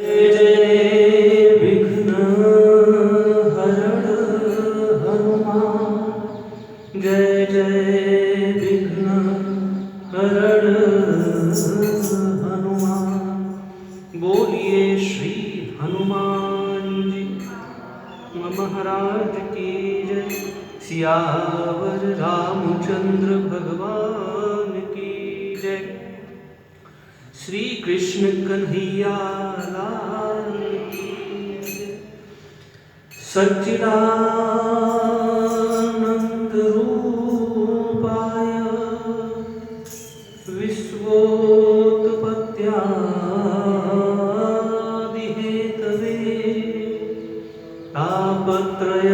जय जय विघ्न हरण हनुमान, जय जय विघ्न हरण हनुमान। बोलिए श्री हनुमान जी महाराज की जय। सियावर रामचंद्र भगवान की जय। श्री कृष्ण कन्हैया लाल की जय। सच्चिदानंद रूपाय विश्वोत्पत्त्यादिहेतवे तापत्रय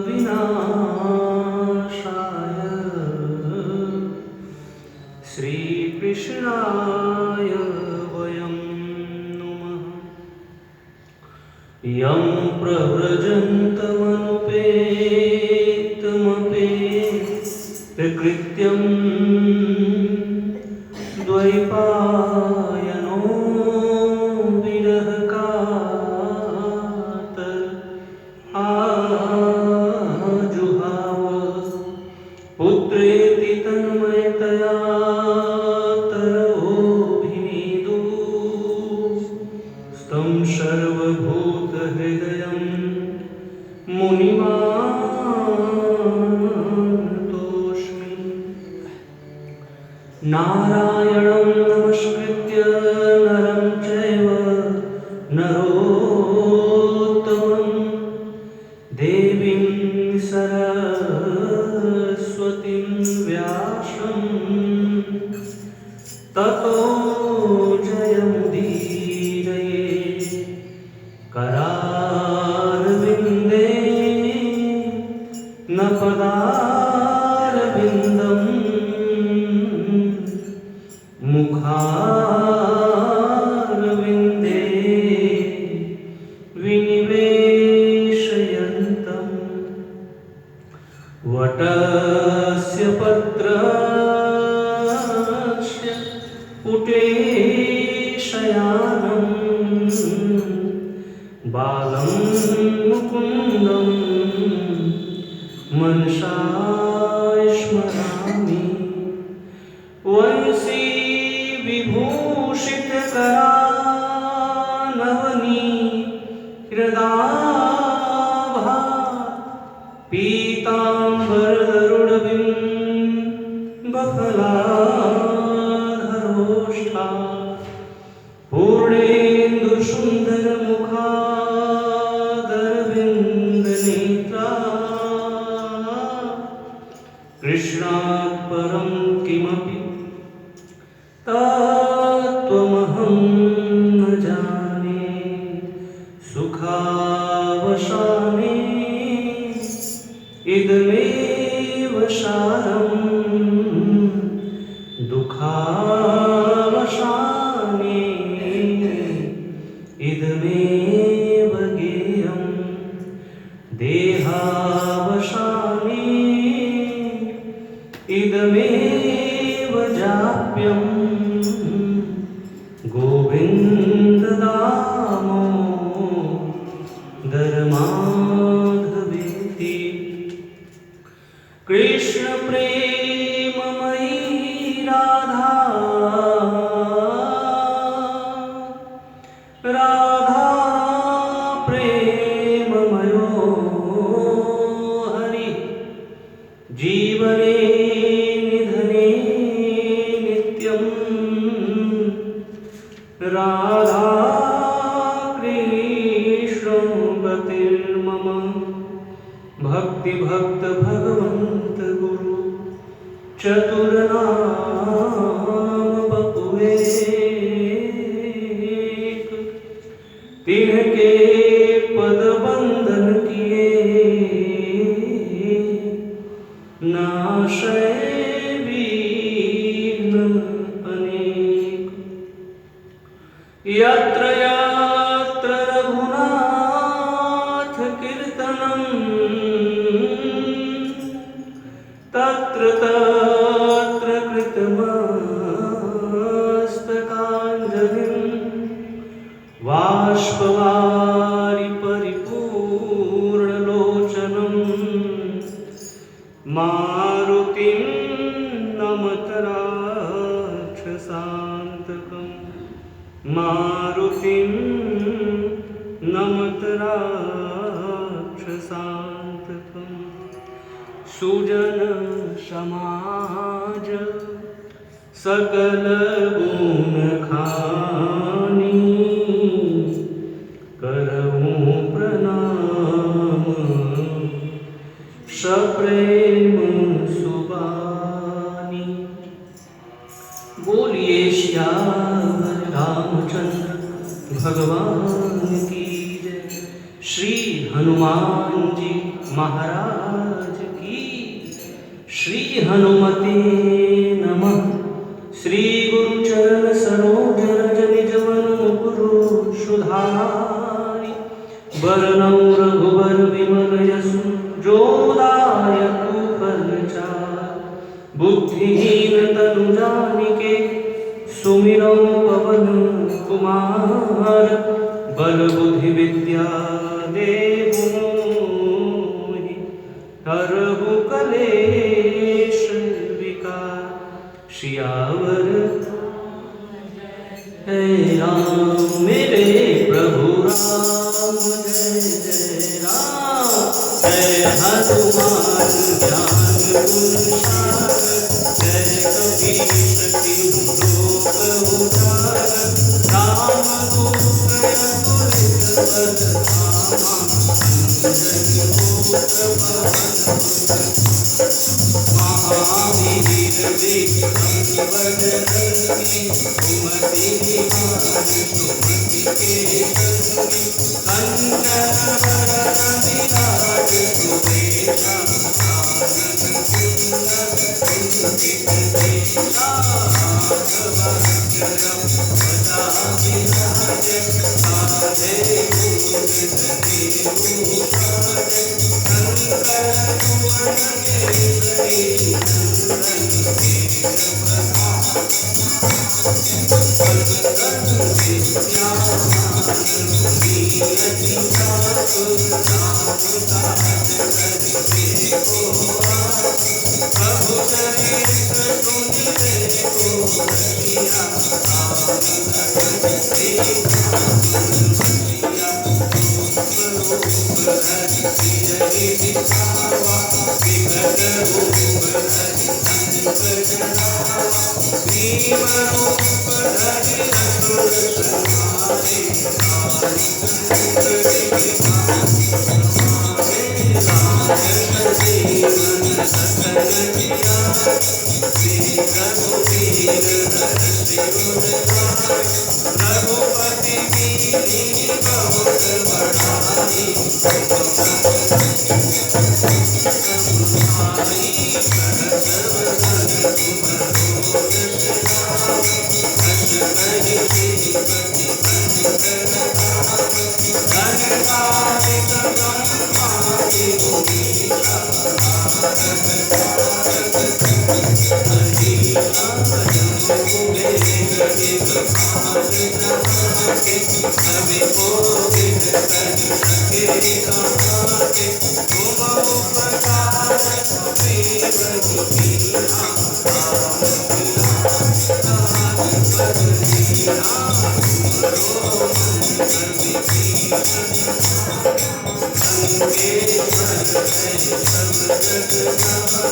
विनाशाय श्रीकृष्णाय वयं नुमः। यं प्रव्रजन्तमनुपेतमपेतकृत्यं द्वैपायनो विरहकातर आजुहाव पुत्रेति तन्मयतया तरोभिनेदु तं सर्वभूतहृदयं मुनिमानतोऽस्मि। नारायणं नमस्कृत्य नरं चैव नरोत्तमं देवीं सरस्वतीं व्यासं ततो जयमुदीरये। करारविन्दे न पदारविन्दं मुखारविन्दे विनिवेशयन्तं वटस्य पत्रस्य पुटेशयानं बालं मुकुन्दं मनसा स्मरामि। वंशी विभूषितकरानवनीकृदाभा पीताम्बरधरुडबिम्बफलाधरोष्ठा पूर्णेन्दुसुन्दरमुखादरविन्दनेत्रा कृष्णात् परं किमपि तत्त्वमहं न जाने। सुखावसाने इदमेव सारं दुःखावसाने इदमेव गेयं। देहावसाने इदमेव जाप्यं। गोविन्द दामोदर माधवेति। कृष्ण प्रेममयी राधा राधा प्रेममयो हरि। जीवने निधने नित्यं राधा कृष्ण गतिर्मम। भक्ति भक्त भगवंत गुरु चतुरनाम बपुए। तिनके पद बंधन किए नाशय विघ्न अनेक। यत्र यत्र रघुनाथ कीर्तनं तत्र तत्र कृतमस्तकाञ्जलिं बाष्पवारि परिपूर्णलोचनं मारुतिं नमत राक्षसान्तकं मारुतिं नमत राक्षसान्तकं सुजन समाज सकल गुण खानी करऊं प्रणाम सप्रेम सुबानी। बोलिए श्याम रामचंद्र भगवान की जय। श्री हनुमान जी महाराज की। श्री हनुमते नमः। श्री गुरु चरण सरोज रज निज मन मुकुरु सुधारि बरनउँ रघुबर विमल यशु जोदायक फलचारि। बुद्धिहीन तनु जानिके सुमिरौ पवन कुमार बल बुद्धि विद्या देहु मोहि हरहु कलेश विकार। सियावर है राम मेरे प्रभु राम जय जय राम। जय हनुमान ज्ञान गुण सागर जय कपीस तिहु लोक उजागर। राम दूत अतुलित बल धामा अंजनी पुत्र पवन महावीर विक्रम बजरंगी सुमति निहारी सुमति के संगी। कंचन वरन विराज सुबेसा कानन कुंडल कुंचित केसा। राघवचरम सदा विराज कांधे मूँज जनेऊ साज। शंकर सुवन केसरी नंदन तेज प्रताप वंदन विद्यावान गुणी चातुर राम काज करिबे को आस। प्रभु चरित्र सुनिबे को रसिया राम लखन सीता मन बसिया। रूप हरि सिरहि दिखावा विकट रूप हरि अंक जरावा। भीम रूप धरि असुर संहारे दारिद्र्य जीवन सकल जियारे। श्री रघुवीर हर सिर रघुपति कीन्ही बहुत बड़ाई। सहस वदन तुमरो यश गावें। अस कहि श्रीपति कंचन धाम। धनकारिक ब्रह्मादि मुनीसा नारद तारक महीसा। जम्बु कुबेर निगमाग जहाँ के कवि कोविद कहि सके कहाँ के। तुम उपकार सुग्रीव कीन्हा राम मिलाए राजपद दीन्हा। तुमरो मंगल विभीषण लंकेश्वर है सब जग जाना।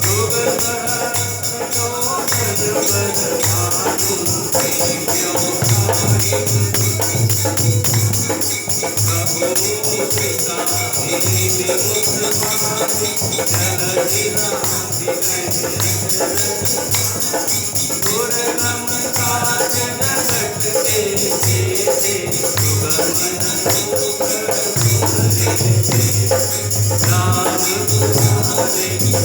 जुग सहस्र योजन पद भानु दिव्यौधारि। बहुभूषिता विमुख भाति जलधि राशि गए अजरथ। दुर्गम काज जगत के जेते सुगम अनुग्रह तुम्हारे तेते। राम दुआरे तुम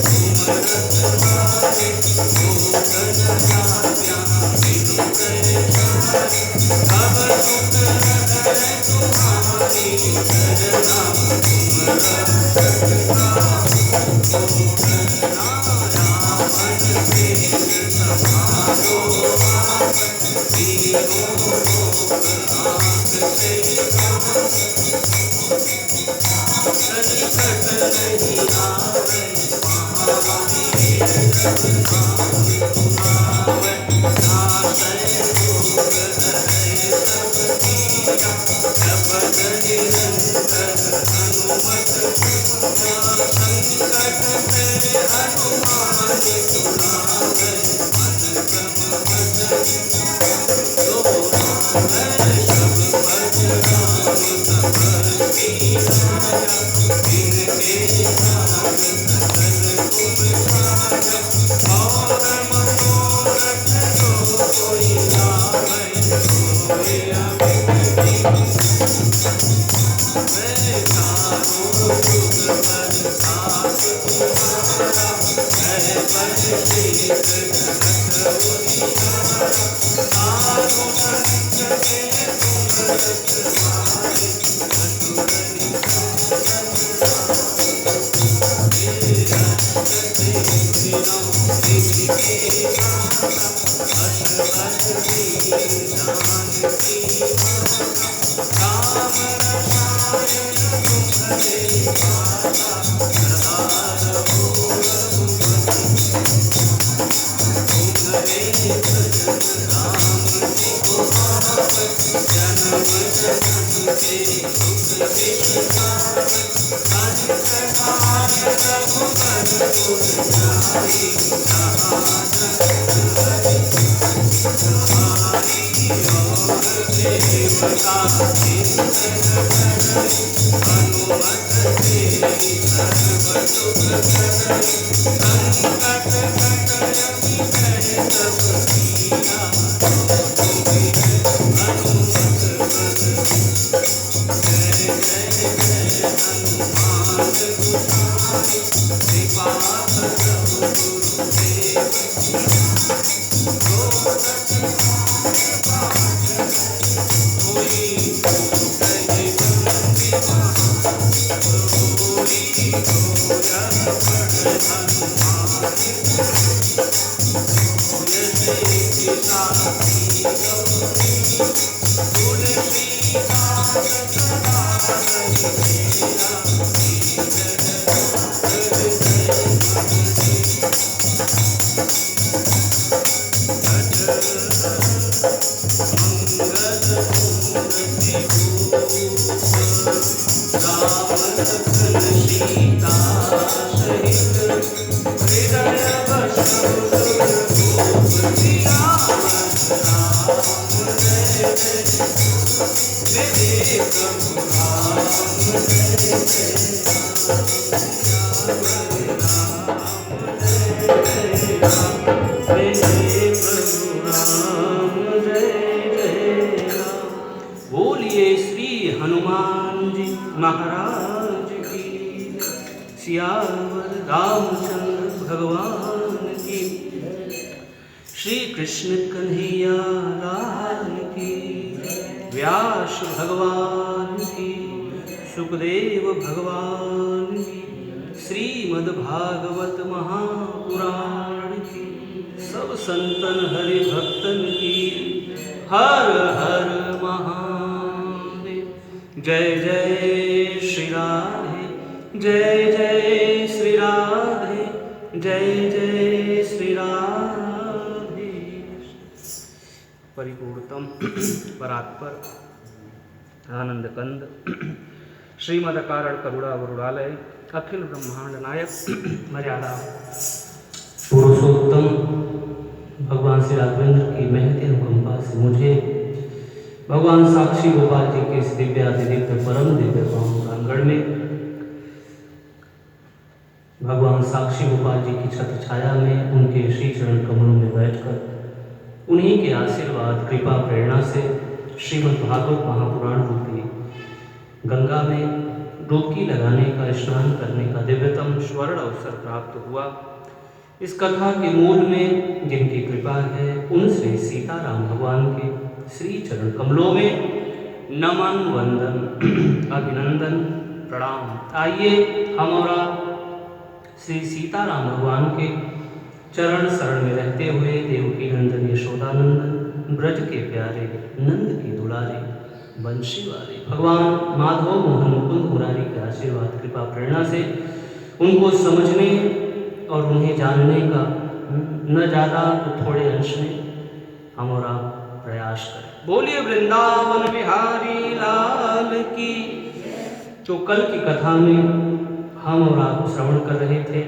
रखवारे भूषण जाप्या बिनु पैसारे। अब सुख है तुम्हारी शरणा तुम रक्षक रावण तेज समारो आप। तीनों लोक हाथ बोलिए श्री हनुमान जी महाराज की, सियावर रामचंद्र भगवान की, श्री कृष्ण कन्हैया लाल की, व्यास भगवान की, सुखदेव भगवान की, श्रीमद् भागवत महापुराण की, सब संतन हरि भक्तन की, हर हर महादेव। जय जय श्री राधे, जय जय श्री राधे, जय जय श्री राधे। परिपूर्णतम परात्पर आनंद कंद श्रीमद कारण करुणा वरुणालय अखिल ब्रह्मांड नायक मर्यादा पुरुषोत्तम भगवान श्री राघवेंद्र की महती अनुकंपा से मुझे भगवान साक्षी गोपाल जी के इस दिव्य परम दिव्य पावन प्रांगण में भगवान साक्षी गोपाल जी की छत्र छाया में उनके श्री चरण कमलों में बैठकर उन्हीं के आशीर्वाद कृपा प्रेरणा से श्रीमद् भागवत महापुराण रूपी गंगा में डुबकी लगाने का, स्नान करने का दिव्यतम स्वर्ण अवसर प्राप्त हुआ। इस कथा के मूल में जिनकी कृपा है उन श्री सीताराम भगवान के श्री चरण कमलों में नमन वंदन अभिनंदन प्रणाम। आइए हम और आप श्री सीताराम भगवान के चरण शरण में रहते हुए देवकी नंदन यशोदानंदन ब्रज के प्यारे नंद की दुलारी बंशी वाले भगवान माधव मोहन मुकुंद मुरारी के आशीर्वाद कृपा प्रेरणा से उनको समझने और उन्हें जानने का न ज़्यादा तो थोड़े अंश में हम और आप प्रयास करें। बोलिए वृंदावन बिहारी लाल की। तो कल की कथा में हम और आप श्रवण कर रहे थे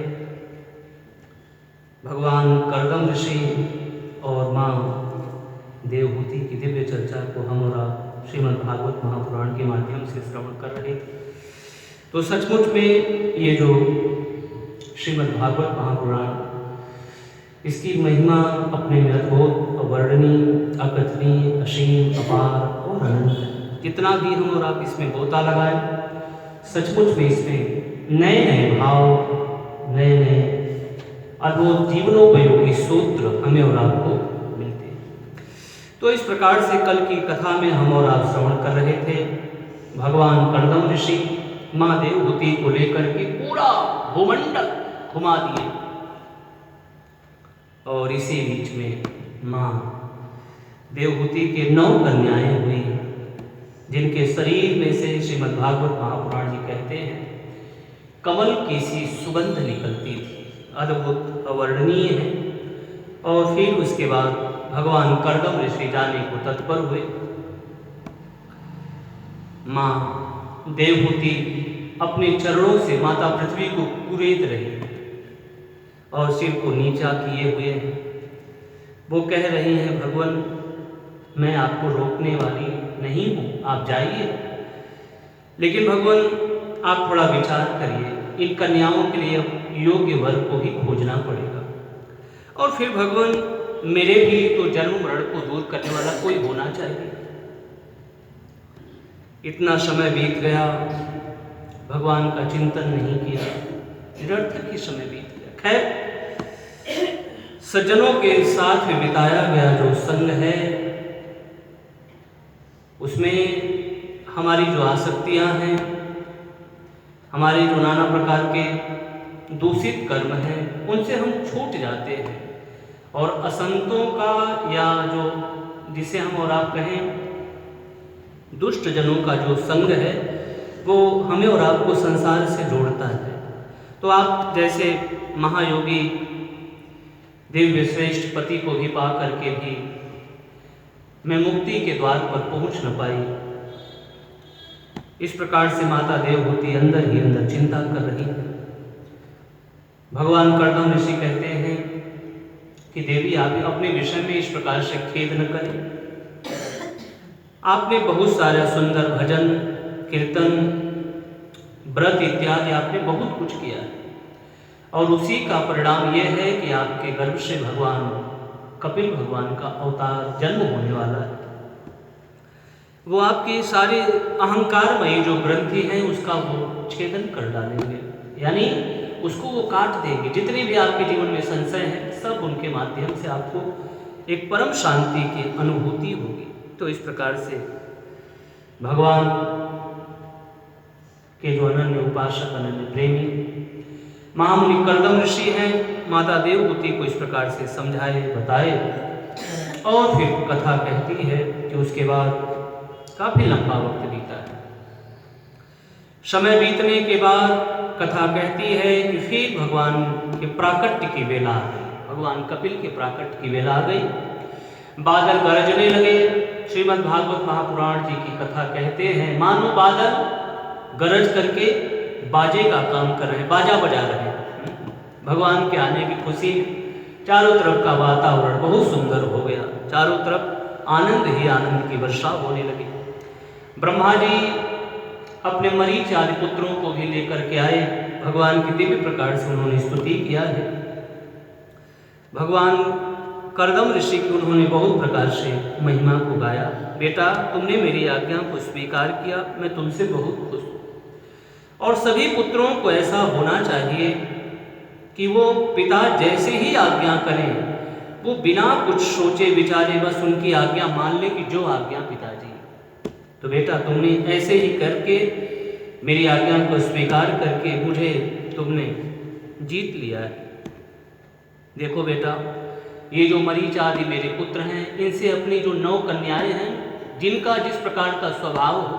भगवान कर्दम ऋषि और माँ देवहूति की दिव्य चर्चा को हम और आप श्रीमद् भागवत महापुराण के माध्यम से श्रवण कर रहे थे। तो सचमुच में ये जो श्रीमद् भागवत महापुराण इसकी महिमा अपने में अद्भुत, अवर्णनीय, अकथनीय, असीम, अपार और अनंत है। जितना भी हम और आप इसमें गोता लगाएं, सचमुच में इसमें नए नए भाव, नए नए अद्भुत जीवनोपयोगी सूत्र हमें और आपको मिलते हैं। तो इस प्रकार से कल की कथा में हम और आप श्रवण कर रहे थे भगवान कर्दम ऋषि माँ देवहूति को लेकर के पूरा भूमंडल घुमा दिए और इसी बीच में माँ देवहूति के 9 कन्याएं हुई जिनके शरीर में से श्रीमद् भागवत महापुराण जी कहते हैं कमल की सी सुगंध निकलती थी, अद्भुत, अवर्णनीय है। और फिर उसके बाद भगवान कर्दम ऋषि जाने को तत्पर हुए। माँ देवहूति अपने चरणों से माता पृथ्वी को कुरेद रही और सिर को नीचा किए हुए हैं। वो कह रही हैं भगवान मैं आपको रोकने वाली नहीं हूँ, आप जाइए, लेकिन भगवान आप थोड़ा विचार करिए, इन कन्याओं के लिए योग्य वर को ही खोजना पड़ेगा और फिर भगवान मेरे भी तो जन्म मरण को दूर करने वाला कोई होना चाहिए। इतना समय बीत गया, भगवान का चिंतन नहीं किया, निरर्थक ही समय बीत गया। खैर सज्जनों के साथ में बिताया गया जो संग है उसमें हमारी जो आसक्तियां हैं, हमारे जो नाना प्रकार के दूषित कर्म हैं उनसे हम छूट जाते हैं और असंतों का या जो जिसे हम और आप कहें दुष्ट जनों का जो संग है वो हमें और आपको संसार से जोड़ता है। तो आप जैसे महायोगी दिव्य श्रेष्ठ पति को भी पा करके भी मैं मुक्ति के द्वार पर पहुंच न पाई, इस प्रकार से माता देवहूति अंदर ही अंदर चिंता कर रही है। भगवान कर्दम ऋषि कहते हैं कि देवी आप अपने विषय में इस प्रकार से खेद न करें, आपने बहुत सारे सुंदर भजन कीर्तन व्रत इत्यादि आपने बहुत कुछ किया है और उसी का परिणाम यह है कि आपके गर्भ से भगवान कपिल भगवान का अवतार जन्म होने वाला है। वो आपके सारे अहंकारमयी जो ग्रंथि हैं उसका वो छेदन कर डालेंगे, यानी उसको वो काट देंगे। जितने भी आपके जीवन में संशय हैं सब उनके माध्यम से आपको एक परम शांति की अनुभूति होगी। तो इस प्रकार से भगवान के जो अनन्य उपासक अनन्य प्रेमी महामुनि कर्दम ऋषि हैं माता देवहूति को इस प्रकार से समझाए बताए और फिर कथा कहती है कि उसके बाद काफी लंबा वक्त बीता है। समय बीतने के बाद कथा कहती है कि फिर भगवान के प्राकट्य की वेला आ गई, भगवान कपिल के प्राकट्य की वेला आ गई। बादल गरजने लगे। श्रीमद् भागवत महापुराण जी की कथा कहते हैं मानो बादल गरज करके बाजे का काम कर रहे हैं, बाजा बजा रहे हैं। भगवान के आने की खुशी चारों तरफ का वातावरण बहुत सुंदर हो गया, चारों तरफ आनंद ही आनंद की वर्षा होने लगी। ब्रह्मा जी अपने मरीच आदि पुत्रों को भी लेकर के आए, भगवान की दिव्य प्रकार से उन्होंने स्तुति किया है। भगवान कर्दम ऋषि की उन्होंने बहुत प्रकार से महिमा को गाया। बेटा तुमने मेरी आज्ञा को स्वीकार किया, मैं तुमसे बहुत खुश हूँ। और सभी पुत्रों को ऐसा होना चाहिए कि वो पिता जैसे ही आज्ञा करें वो बिना कुछ सोचे विचारे बस उनकी आज्ञा मान ले कि जो आज्ञा पिताजी। तो बेटा तुमने ऐसे ही करके मेरी आज्ञा को स्वीकार करके मुझे तुमने जीत लिया है। देखो बेटा ये जो मरीच आदि मेरे पुत्र हैं इनसे अपनी जो 9 कन्याएं हैं जिनका जिस प्रकार का स्वभाव हो,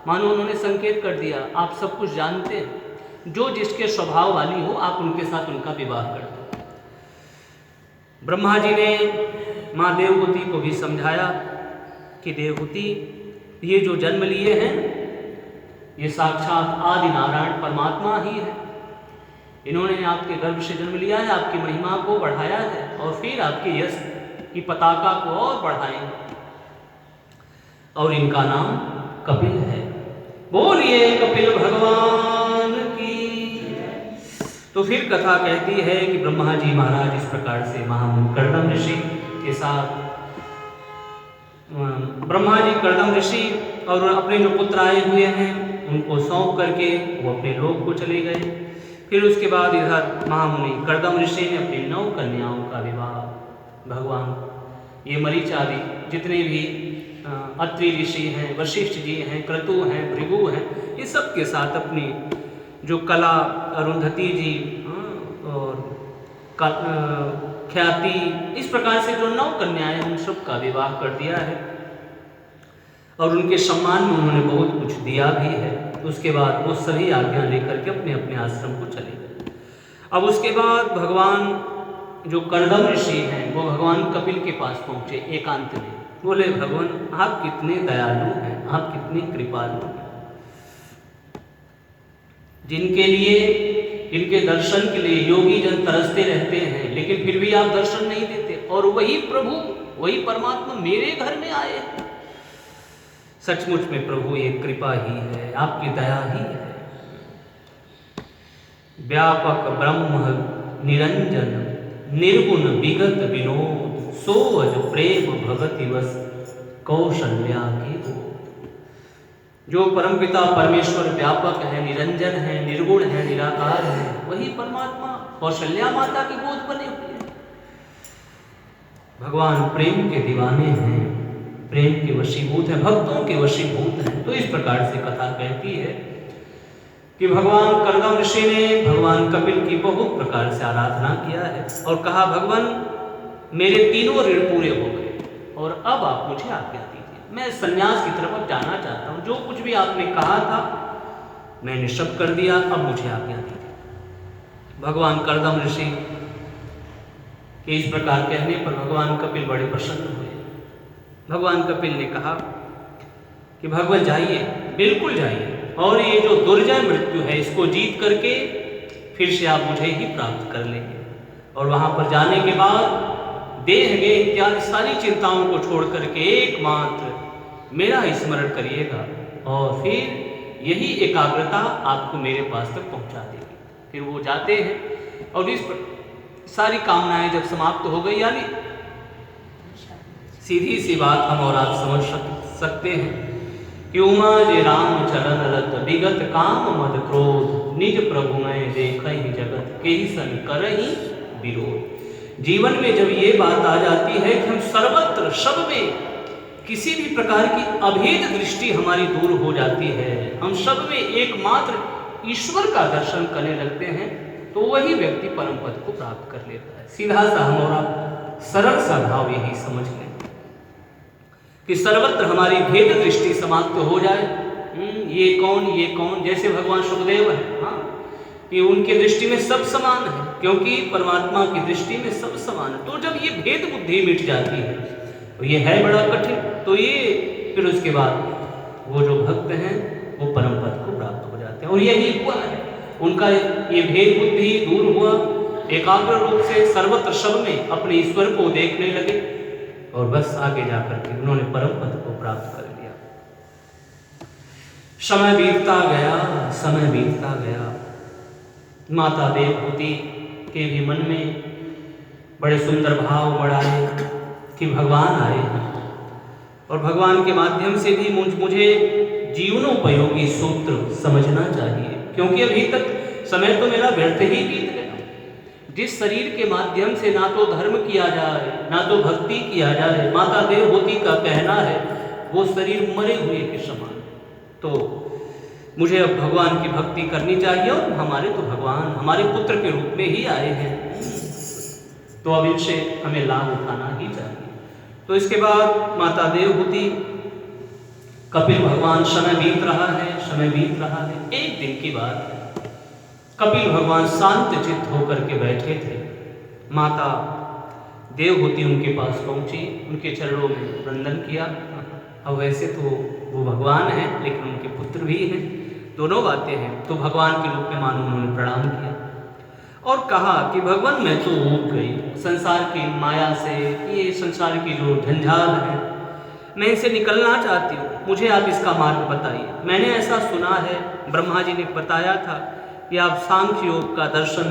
मानो उन्होंने संकेत कर दिया आप सब कुछ जानते हैं, जो जिसके स्वभाव वाली हो आप उनके साथ उनका विवाह कर दो। ब्रह्मा जी ने माँ देवहूति को भी समझाया कि देवहूति, ये जो जन्म लिए हैं ये साक्षात आदि नारायण परमात्मा ही है। इन्होंने आपके गर्भ से जन्म लिया है, आपकी महिमा को बढ़ाया है और फिर आपके यश की पताका को और बढ़ाएंगे। और इनका नाम कपिल है। बोलिए कपिल भगवान की। तो फिर कथा कहती है कि ब्रह्मा जी महाराज इस प्रकार से महामुनि कर्दम ऋषि के साथ, ब्रह्मा जी कर्दम ऋषि और अपने जो पुत्र आए हुए हैं उनको सौंप करके वो अपने लोक को चले गए। फिर उसके बाद इधर महामुनि कर्दम ऋषि ने अपनी 9 कन्याओं का विवाह, भगवान ये मरीच आदि जितने भी अत्रि ऋषि हैं, वशिष्ठ जी हैं, क्रतु हैं, भृगु हैं, ये सब के साथ अपनी जो कला, अरुंधति जी और ख्याति, इस प्रकार से जो 9 कन्याएं उन सब का विवाह कर दिया है और उनके सम्मान में उन्होंने बहुत कुछ दिया भी है। उसके बाद वो सभी आज्ञा लेकर के अपने अपने आश्रम को चले गए। अब उसके बाद भगवान जो कर्दम ऋषि हैं वो भगवान कपिल के पास पहुँचे एकांत में। बोले भगवान आप कितने दयालु हैं, आप कितने कृपालु हैं, जिनके लिए, इनके दर्शन के लिए योगी जन तरसते रहते हैं, लेकिन फिर भी आप दर्शन नहीं देते, और वही प्रभु, वही परमात्मा मेरे घर में आए हैं। सचमुच में प्रभु ये कृपा ही है, आपकी दया ही है। व्यापक ब्रह्म निरंजन निर्गुण विगत विनोद, सोअज प्रेम भगति वस कौशल्या के हो। जो परमपिता परमेश्वर व्यापक है, निरंजन है, निर्गुण है, निराकार है, वही परमात्मा कौशल्या माता की गोद बने हुए हैं। भगवान प्रेम के दीवाने हैं, प्रेम के वशीभूत हैं, भक्तों के वशीभूत हैं। तो इस प्रकार से कथा कहती है कि भगवान कर्दम ऋषि ने भगवान कपिल की बहुत प्रकार से आराधना किया है और कहा भगवान मेरे तीनों ऋण पूरे हो गए और अब आप मुझे आज्ञा दीजिए, मैं संन्यास की तरफ जाना चाहता हूँ। जो कुछ भी आपने कहा था मैंने सब कर दिया, अब मुझे आज्ञा दीजिए। भगवान कर्दम ऋषि के इस प्रकार कहने पर भगवान कपिल बड़े प्रसन्न हुए। भगवान कपिल ने कहा कि भगवान जाइए, बिल्कुल जाइए, और ये जो दुर्जय मृत्यु है इसको जीत करके फिर से आप मुझे ही प्राप्त कर लेंगे। और वहाँ पर जाने के बाद देह गे इत्यादि सारी चिंताओं को छोड़ करके एकमात्र मेरा स्मरण करिएगा और फिर यही एकाग्रता आपको मेरे पास तक पहुँचा देगी। फिर वो जाते हैं और इस सारी कामनाएं जब समाप्त हो गई, यानी सीधी सी बात हम और आप समझ सकते हैं कि उमा जे राम चरण रत विगत काम मद क्रोध निज प्रभु में देख ही जगत के ही सन कर ही विरोध। जीवन में जब ये बात आ जाती है कि हम सर्वत्र सब में किसी भी प्रकार की अभेद दृष्टि हमारी दूर हो जाती है, हम सब में एकमात्र ईश्वर का दर्शन करने लगते हैं, तो वही व्यक्ति परम पद को प्राप्त कर लेता है। सीधा सा हम और आप सरल सा भाव यही समझ लें कि सर्वत्र हमारी भेद दृष्टि समाप्त हो जाए। ये कौन, जैसे भगवान सुखदेव है, हाँ, कि उनकी दृष्टि में सब समान है, क्योंकि परमात्मा की दृष्टि में सब समान है। तो जब ये भेद बुद्धि मिट जाती है तो ये है बड़ा कठिन। तो ये फिर उसके बाद वो जो भक्त हैं वो परम पद को प्राप्त हो जाते हैं। और यही हुआ है, उनका ये भेद बुद्धि दूर हुआ, एकाग्र रूप से सर्वत्र सब में अपने ईश्वर को देखने लगे और बस आगे जाकर के उन्होंने परम पद को प्राप्त कर लिया। समय बीतता गया। माता देवहूति के भी मन में बड़े सुंदर भाव बढ़ाए कि भगवान आए हैं और भगवान के माध्यम से भी मुझे जीवनोपयोगी सूत्र समझना चाहिए, क्योंकि अभी तक समय तो मेरा व्यर्थ ही बीत गया। जिस शरीर के माध्यम से ना तो धर्म किया जाए ना तो भक्ति किया जाए, माता देवहूति का कहना है वो शरीर मरे हुए के समान। तो मुझे अब भगवान की भक्ति करनी चाहिए और हमारे तो भगवान हमारे पुत्र के रूप में ही आए हैं, तो अब इनसे हमें लाभ उठाना ही चाहिए। तो इसके बाद माता देवहूति कपिल भगवान समय बीत रहा है। एक दिन की बात है, कपिल भगवान शांत चित्त होकर के बैठे थे। माता देवहूति उनके पास पहुंची, उनके चरणों में वंदन किया। अब वैसे तो वो भगवान हैं, लेकिन उनके पुत्र भी हैं, दोनों बातें हैं। तो भगवान के रूप में मानो उन्होंने प्रणाम किया और कहा कि भगवान मैं तो ऊब गई संसार की माया से, ये संसार की जो झंझाल है, मैं इनसे निकलना चाहती हूँ, मुझे आप इसका मार्ग बताइए। मैंने ऐसा सुना है, ब्रह्मा जी ने बताया था कि आप सांख्य योग का दर्शन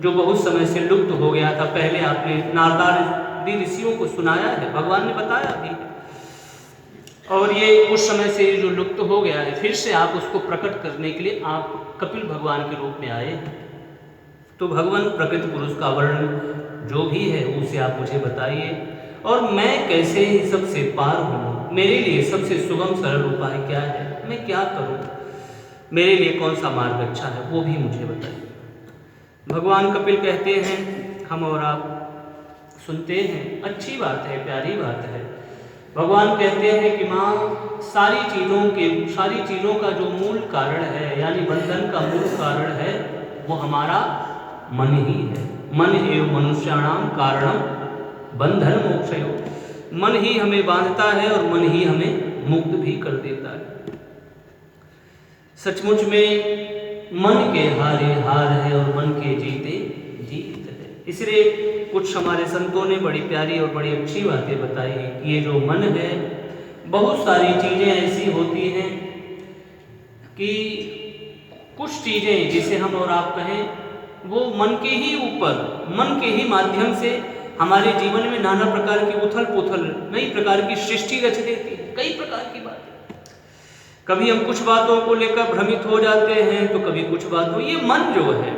जो बहुत समय से लुप्त हो गया था, पहले आपने नारदादि ऋषियों को सुनाया है, भगवान ने बताया भी है, और ये उस समय से जो लुप्त हो गया है, फिर से आप उसको प्रकट करने के लिए आप कपिल भगवान के रूप में आए हैं। तो भगवान प्रकृति पुरुष का वर्णन जो भी है उसे आप मुझे बताइए, और मैं कैसे इन सब से पार हूँ, मेरे लिए सबसे सुगम सरल उपाय क्या है, मैं क्या करूँ, मेरे लिए कौन सा मार्ग अच्छा है, वो भी मुझे बताइए। भगवान कपिल कहते हैं, हम और आप सुनते हैं, अच्छी बात है, प्यारी बात है। भगवान कहते हैं कि माँ सारी चीज़ों का जो मूल कारण है, यानी बंधन का मूल कारण है, वो हमारा मन ही है। मन एव मनुष्याणाम कारणम बंधन मोक्षयो। मन ही हमें बांधता है और मन ही हमें मुक्त भी कर देता है। सचमुच में मन के हारे हार है और मन के जीते जीत है। इसलिए कुछ हमारे संतों ने बड़ी प्यारी और बड़ी अच्छी बातें बताई हैं कि ये जो मन है, बहुत सारी चीज़ें ऐसी होती हैं कि कुछ चीज़ें जिसे हम और आप कहें, वो मन के ही ऊपर, मन के ही माध्यम से हमारे जीवन में नाना प्रकार की उथल पुथल, नई प्रकार की सृष्टि रच देती है, कई प्रकार की बातें। कभी हम कुछ बातों को लेकर भ्रमित हो जाते हैं, तो कभी कुछ बातों, ये मन जो है,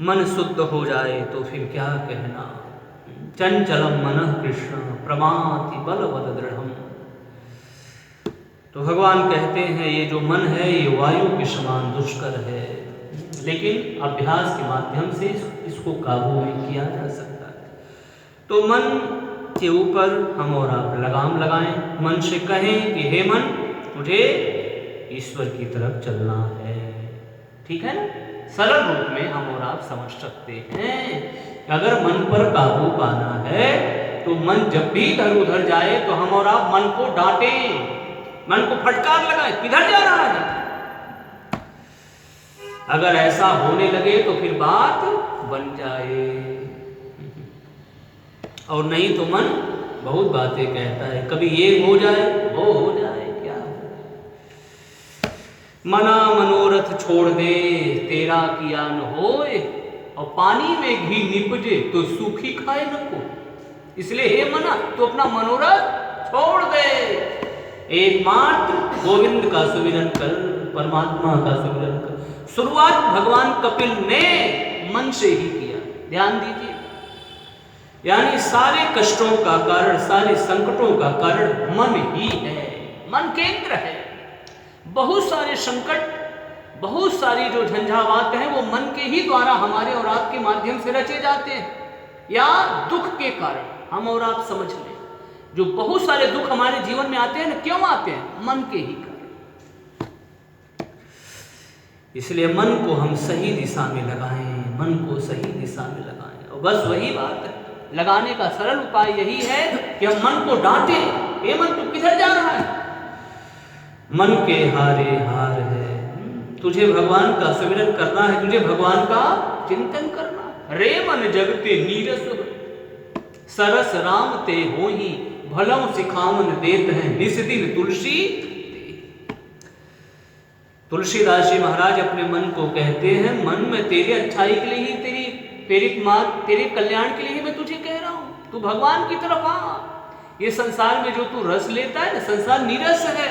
मन शुद्ध हो जाए तो फिर क्या कहना। चंचलम मनः कृष्ण प्रमाति बलवद दृढ़म्। तो भगवान कहते हैं ये जो मन है ये वायु के समान दुष्कर है, लेकिन अभ्यास के माध्यम से इसको काबू में किया जा सकता है। तो मन के ऊपर हम और आप लगाम लगाएं, मन से कहें कि हे मन, तुझे ईश्वर की तरफ चलना है। ठीक है ना? सरल रूप में हम और आप समझ सकते हैं। अगर मन पर काबू पाना है तो मन जब भी इधर उधर जाए तो हम और आप मन को डांटें, मन को फटकार लगाएं, किधर जा रहा है। अगर ऐसा होने लगे तो फिर बात बन जाए, और नहीं तो मन बहुत बातें कहता है, कभी ये हो जाए वो हो जाए, क्या मना मनोरथ छोड़ दे तेरा किया न होए, और पानी में घी निपजे तो सूखी खाए न को। इसलिए हे मना, तो अपना मनोरथ छोड़ दे, एकमात्र गोविंद का सुमिरन कर, परमात्मा का सुमिरन कर। शुरुआत भगवान कपिल ने मन से ही किया, ध्यान दीजिए। यानी सारे कष्टों का कारण, सारे संकटों का कारण मन ही है, मन केंद्र है। बहुत सारे संकट, बहुत सारी जो झंझावात हैं वो मन के ही द्वारा हमारे और आपके माध्यम से रचे जाते हैं, या दुख के कारण। हम और आप समझ लें, जो बहुत सारे दुख हमारे जीवन में आते हैं ना, क्यों आते हैं? मन के ही कारण। इसलिए मन को हम सही दिशा में लगाएं, मन को सही दिशा में लगाएं। और बस वही बात है, लगाने का सरल उपाय यही है कि हम मन को डांटें, ये मन तू किधर जा रहा है? मन के हारे हार है, तुझे भगवान का सुमिरन करना है, तुझे भगवान का चिंतन करना है। रे मन जगते नीरस सरस राम ते होहि, भलम सिखावन देत हैं निस दिन तुलसी। तुलसीदास जी महाराज अपने मन को कहते हैं, मन में तेरे अच्छाई के लिए ही, तेरे कल्याण के लिए ही मैं तुझे कह रहा हूं, तू भगवान की तरफ आ। ये संसार में जो तू रस लेता है ना, संसार नीरस है,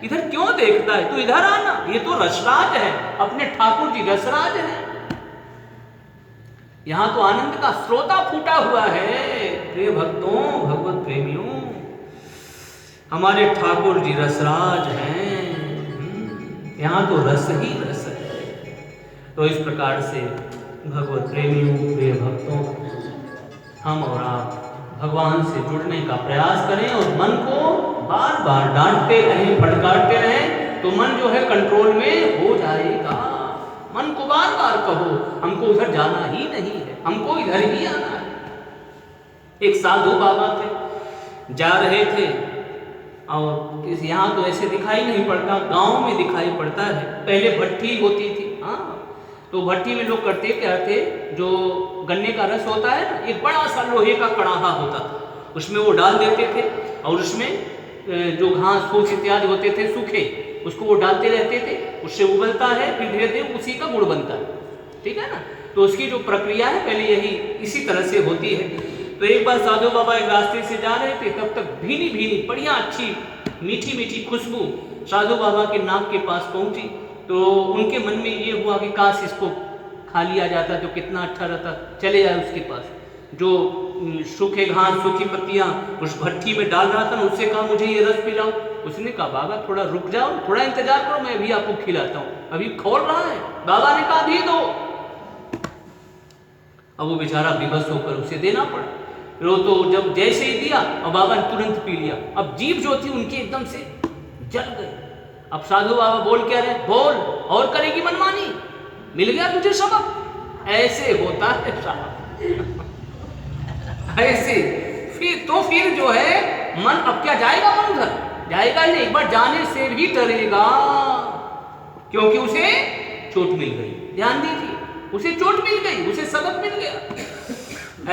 इधर क्यों देखता है? तू इधर आना, ये तो रसराज है, अपने ठाकुर जी रसराज है। यहां तो आनंद का स्रोता फूटा हुआ है। प्रिय भक्तों, भगवत प्रेमियों, हमारे ठाकुर जी रसराज हैं, यहाँ तो रस ही रस है। तो इस प्रकार से भगवत प्रेमियों, प्रिय भक्तों, हम और आप भगवान से जुड़ने का प्रयास करें और मन को बार बार डांटते रहें, फटकारते रहें तो मन जो है कंट्रोल में हो जाएगा। मन को बार बार कहो हमको उधर जाना ही नहीं है, हमको इधर ही आना है। एक साधु बाबा थे, जा रहे थे और यहाँ तो ऐसे दिखाई नहीं पड़ता, गांव में दिखाई पड़ता है। पहले भट्ठी होती थी, हाँ, तो भट्टी में लोग करते क्या थे, जो गन्ने का रस होता है ना, एक बड़ा सा लोहे का कड़ाहा होता था, उसमें वो डाल देते थे और उसमें जो घास फूस इत्यादि होते थे सूखे, उसको वो डालते रहते थे, उससे उबलता है, फिर धीरे धीरे उसी का गुड़ बनता है, ठीक है ना। तो उसकी जो प्रक्रिया है पहले यही इसी तरह से होती है। तो एक बार साधु बाबा एक रास्ते से जा रहे थे, तब तक भीनी भीनी बढ़िया अच्छी मीठी मीठी खुशबू साधु बाबा के नाक के पास पहुंची। तो उनके मन में ये हुआ कि काश इसको खा लिया जाता तो कितना अच्छा रहता, चले जाए उसके पास। जो सूखे घास सूखी पत्तियां उस भट्टी में डाल रहा था ना, उससे कहा मुझे ये रस पिलाओ। उसने कहा बाबा थोड़ा रुक जाओ, थोड़ा इंतजार करो, मैं अभी आपको खिलाता हूँ, अभी खोल रहा है। बाबा ने कहा दी दो। अब वो बेचारा विवश होकर उसे देना पड़ा। फिर वो तो जब जैसे ही दिया और बाबा ने तुरंत पी लिया। अब जीभ जो थी उनकी एकदम से जल गई। अब साधु बाबा बोल क्या रहे, बोल और करेगी मनमानी, मिल गया तुझे सबक। ऐसे होता है साहब ऐसे। फिर जो है मन अब क्या जाएगा, मन उधर जाएगा ही नहीं, एक बार जाने से भी डरेगा, क्योंकि उसे चोट मिल गई। ध्यान दीजिए, उसे चोट मिल गई, उसे सबक मिल गया।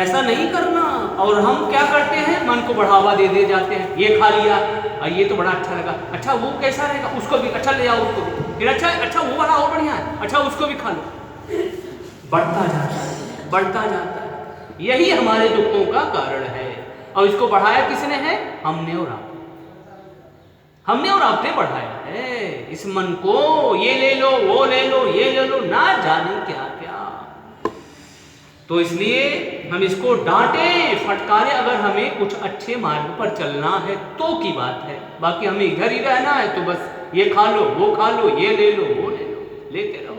ऐसा नहीं करना। और हम क्या करते हैं, मन को बढ़ावा दे जाते हैं, ये खा लिया और ये तो बड़ा अच्छा लगा, अच्छा वो कैसा रहेगा, उसको भी, अच्छा ले आओ उसको भी, फिर अच्छा वो वाला और बढ़िया है, अच्छा उसको भी खा लो। बढ़ता जाता है, बढ़ता जाता है। यही हमारे दुखों का कारण है। और इसको बढ़ाया किसने है, हमने और आपने। हमने और आपने बढ़ाया है इस मन को। ये ले लो, वो ले लो, ये ले लो, ना जाने क्या क्या। तो इसलिए हम इसको डांटे फटकारे अगर हमें कुछ अच्छे मार्ग पर चलना है तो की बात है। बाकी हमें इधर ही रहना है तो बस ये खा लो, वो खा लो, ये ले लो, वो ले लो, लेते रहो,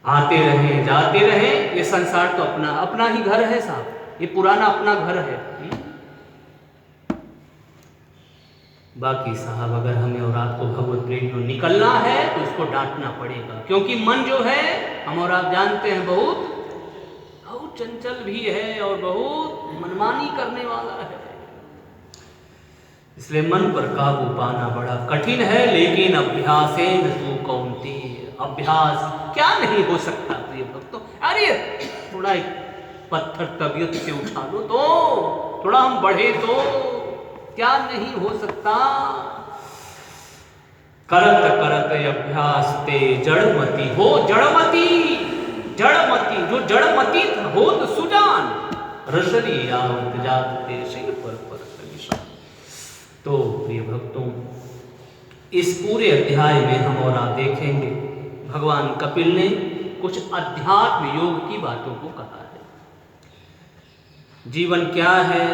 आते रहे जाते रहे। ये संसार तो अपना अपना ही घर है साहब, ये पुराना अपना घर है। बाकी साहब अगर हमें और आपको भगवत प्रेम में निकलना है तो इसको डांटना पड़ेगा, क्योंकि मन जो है हम और आप जानते हैं बहुत चंचल भी है और बहुत मनमानी करने वाला है। इसलिए मन पर काबू पाना बड़ा कठिन है, लेकिन अभ्यासेन तु कौन्तेय, अभ्यास क्या नहीं हो सकता प्रिय भक्तों। अरे थोड़ा एक पत्थर तबीयत से उठा लो तो, थोड़ा हम बढ़े तो, क्या नहीं हो सकता। करत करत अभ्यास ते जड़मती हो, जड़मती जड़मती, जो जड़मती हो तो सुजान रसरी आवत जात ते सिर पर सलिसा। तो प्रिय भक्तों, इस पूरे अध्याय में हम और आप देखेंगे भगवान कपिल ने कुछ अध्यात्म योग की बातों को कहा है। जीवन क्या है,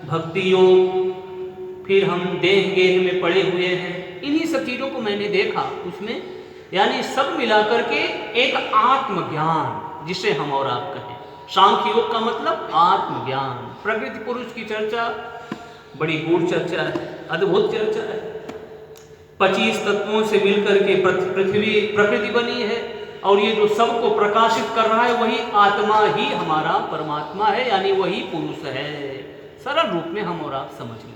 भक्ति योग, फिर हम देह गेह में पड़े हुए हैं, इन्हीं सब चीजों को मैंने देखा उसमें। यानी सब मिलाकर के एक आत्मज्ञान, जिसे हम और आप कहें। सांख्य योग का मतलब आत्मज्ञान। प्रकृति पुरुष की चर्चा बड़ी गूढ़ चर्चा है, अद्भुत चर्चा है। 25 तत्वों से मिलकर के पृथ्वी प्रकृति बनी है, और ये जो सबको प्रकाशित कर रहा है वही आत्मा ही हमारा परमात्मा है, यानी वही पुरुष है। सरल रूप में हम और आप समझ लें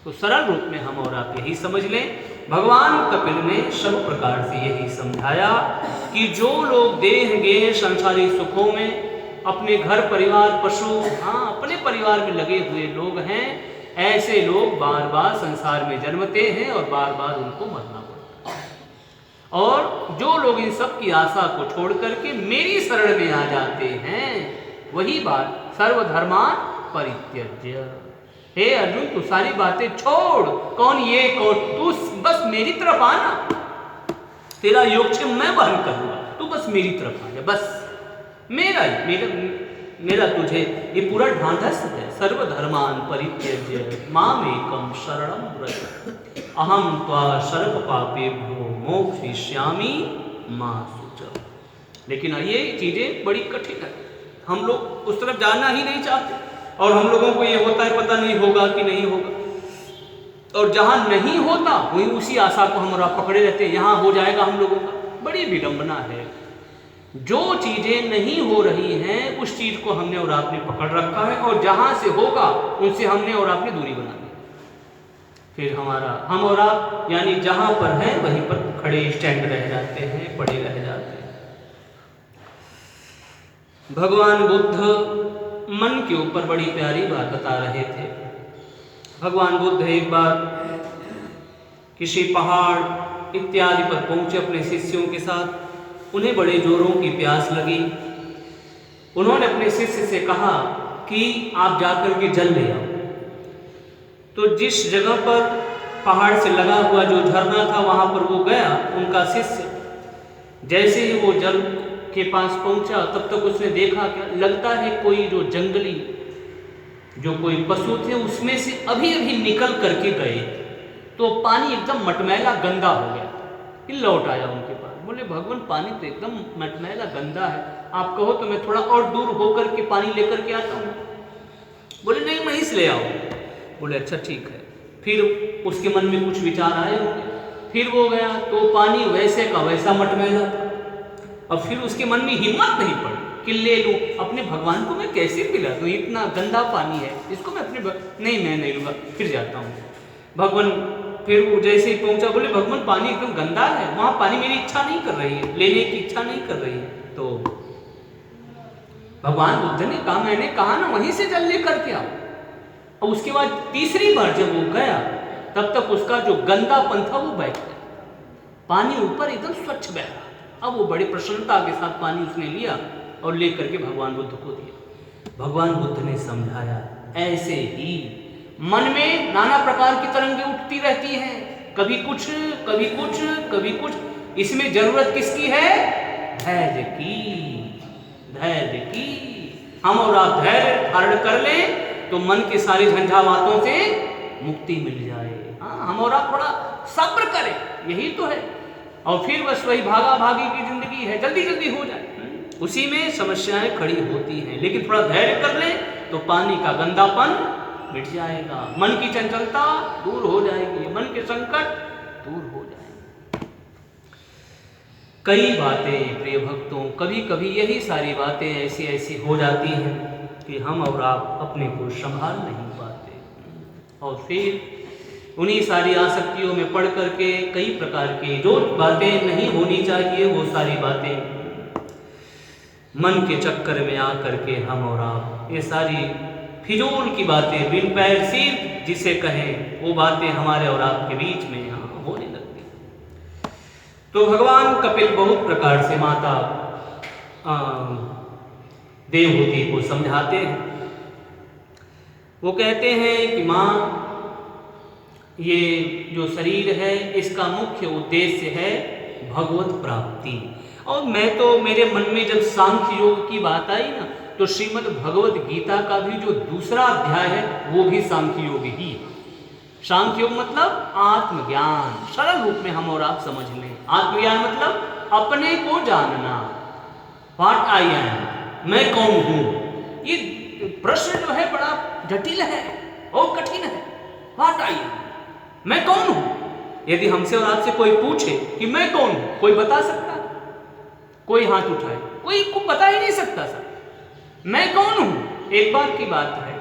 तो सरल रूप में हम और आप यही समझ लें, भगवान कपिल ने सब प्रकार से यही समझाया कि जो लोग देह गेह संसारी सुखों में अपने घर परिवार पशु, हाँ, अपने परिवार में लगे हुए लोग हैं, ऐसे लोग बार बार संसार में जन्मते हैं और बार बार उनको मरना पड़ता है। और जो लोग इन सब की आशा को छोड़ करके मेरी शरण में आ जाते हैं, वही बात सर्वधर्मान परित्यज्य। हे अर्जुन, तू सारी बातें छोड़, कौन ये कौन तू, बस मेरी तरफ आना, तेरा योगक्षेम मैं वहन करूंगा, तू बस मेरी तरफ आ जा, बस मेरा तुझे ये पूरा ढांढस है। सर्वधर्मान परित्यज्य मामेकं शरणं व्रज अहम त्वा सर्व पापेभ्यो मोक्षयिष्यामि मा शुचः। लेकिन ये चीजें बड़ी कठिन है, हम लोग उस तरफ जाना ही नहीं चाहते, और हम लोगों को ये होता है पता नहीं होगा कि नहीं होगा। और जहाँ नहीं होता वहीं उसी आशा को हम और आप पकड़े रहते हैं, यहाँ हो जाएगा हम लोगों का। बड़ी विडंबना है। जो चीज़ें नहीं हो रही हैं उस चीज़ को हमने और आपने पकड़ रखा है, और जहाँ से होगा उनसे हमने और आपने दूरी बना ली। फिर हम और आप यानी जहाँ पर है वहीं पर खड़े स्टैंड रह जाते हैं, पड़े रह जाते हैं। भगवान बुद्ध मन के ऊपर बड़ी प्यारी बात बता रहे थे। भगवान बुद्ध एक बार किसी पहाड़ इत्यादि पर पहुंचे अपने शिष्यों के साथ। उन्हें बड़े जोरों की प्यास लगी। उन्होंने अपने शिष्य से कहा कि आप जाकर के जल ले आओ। तो जिस जगह पर पहाड़ से लगा हुआ जो झरना था वहाँ पर वो गया, उनका शिष्य। जैसे ही वो जल के पास पहुँचा तब तक उसने देखा क्या लगता है कोई जो जंगली जो कोई पशु थे उसमें से अभी अभी निकल करके गए, तो पानी एकदम मटमैला गंदा हो गया। फिर लौट आया उनके पास, बोले भगवान पानी तो एकदम मटमैला गंदा है, आप कहो तो मैं थोड़ा और दूर होकर के पानी लेकर के आता हूँ। बोले नहीं वहीं से ले आओ। बोले अच्छा ठीक है। फिर उसके मन में कुछ विचार आए होंगे, फिर वो गया तो पानी वैसे का वैसा मटमैला था। अब फिर उसके मन में हिम्मत नहीं पड़ी कि ले लूँ, अपने भगवान को मैं कैसे पिला दूँ, इतना गंदा पानी है इसको मैं अपने नहीं मैं नहीं लूँगा, फिर जाता हूँ। भगवान फिर वो जैसे ही पहुँचा बोले भगवान पानी एकदम गंदा है, वहाँ पानी मेरी इच्छा नहीं कर रही है, लेने की इच्छा नहीं कर रही है। तो भगवान बुद्ध ने कहा मैंने कहा ना वहीं से जल लेकर के आओ। और उसके बाद तीसरी बार जब वो गया तब तक उसका जो गंदापन था वो बैठ गया, पानी ऊपर एकदम स्वच्छ बह रहा। अब वो बड़ी प्रसन्नता के साथ पानी उसने लिया और लेकर के भगवान बुद्ध को दिया। भगवान बुद्ध ने समझाया ऐसे ही मन में नाना प्रकार की तरंगें उठती रहती हैं, कभी कुछ कभी कुछ कभी कुछ। इसमें जरूरत किसकी है? धैर्य की, धैर्य की। हम और आप धैर्य धारण कर लें तो मन के सारे झंझावातों से मुक्ति मिल जाए। हाँ, हम और आप थोड़ा सब्र करें, यही तो है। और फिर बस वही भागा भागी की जिंदगी है, जल्दी जल्दी हो जाए, उसी में समस्याएं खड़ी होती हैं। लेकिन थोड़ा धैर्य कर ले तो पानी का गंदापन मिट जाएगा, मन की चंचलता दूर हो जाएगी, मन के संकट दूर हो जाएंगे। कई बातें प्रिय भक्तों, कभी कभी यही सारी बातें ऐसी ऐसी हो जाती हैं कि हम और आप अपने को संभाल नहीं पाते, और फिर उन्हीं सारी आसक्तियों में पड़ करके कई प्रकार की जो बातें नहीं होनी चाहिए वो सारी बातें मन के चक्कर में आकर के हम और आप ये सारी फिजूल की बातें, बिन पैर सिर जिसे कहें, वो बातें हमारे और आपके बीच में यहाँ होने लगती। तो भगवान कपिल बहुत प्रकार से माता देवहूति को समझाते हैं। वो कहते हैं कि माँ ये जो शरीर है इसका मुख्य उद्देश्य है भगवत प्राप्ति। और मैं तो मेरे मन में जब सांख्य योग की बात आई ना तो श्रीमद् भगवत गीता का भी जो दूसरा अध्याय है वो भी सांख्य योग ही है। सांख्य योग मतलब आत्मज्ञान, सरल रूप में हम और आप समझ लें। आत्मज्ञान मतलब अपने को जानना, व्हाट आई एम, मैं कौन हूँ। ये प्रश्न जो है बड़ा जटिल है और कठिन है। व्हाट आई एम, मैं कौन हूं। यदि हमसे और आपसे कोई पूछे कि मैं कौन हूं, कोई बता सकता? कोई हाथ उठाए, कोई को बता ही नहीं सकता सर मैं कौन हूं। एक बार की बात है,